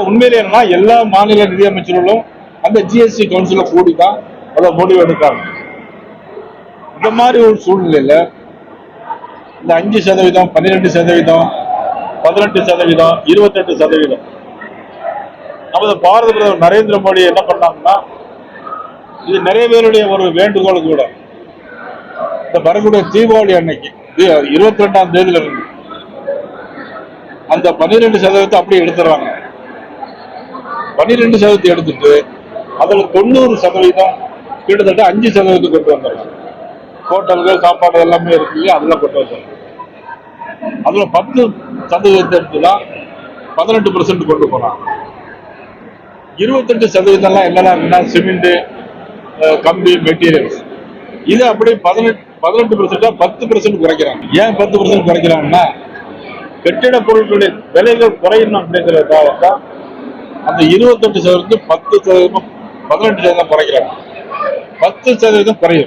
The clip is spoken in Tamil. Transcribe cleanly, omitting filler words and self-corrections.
உண்மையிலே என்னன்னா எல்லா மாநில நிதியமைச்சர்களும் அந்த ஜிஎஸ்டி கவுன்சில கூடிதான் அதை முடிவு எடுக்காங்க. இந்த மாதிரி ஒரு சூழ்நிலையில இந்த 5%, 12%, 18%, 28%, நமது பாரத பிரதமர் நரேந்திர மோடி என்ன பண்ணாங்கன்னா, இது நிறைய பேருடைய ஒரு வேண்டுகோள் கூட. இந்த வரக்கூடிய தீபாவளி அன்னைக்கு 22ஆம் தேதியில இருந்து அந்த 12% அப்படியே எடுத்துறாங்க. 12% எடுத்துட்டு அதுல 90% கிட்டத்தட்ட 5% கொண்டு வந்துடலாம். ஹோட்டல்கள் சாப்பாடு எல்லாமே இருக்கு இல்லையா, அதெல்லாம் கொண்டு வந்துடலாம். அதுல 10% எடுத்துதான் 18% கொண்டு போறாங்க. 28% என்னன்னா சிமெண்ட், கம்பி, மெட்டீரியல்ஸ். இது அப்படி 18% 10% குறைக்கிறாங்க. ஏன் 10% குறைக்கிறாங்கன்னா, கட்டிட பொருட்களின் விலைகள் குறையணும் அப்படிங்கிறதுக்காக அந்த 28% 10%, 18% குறைக்கிறாங்க. 10% குறையும்.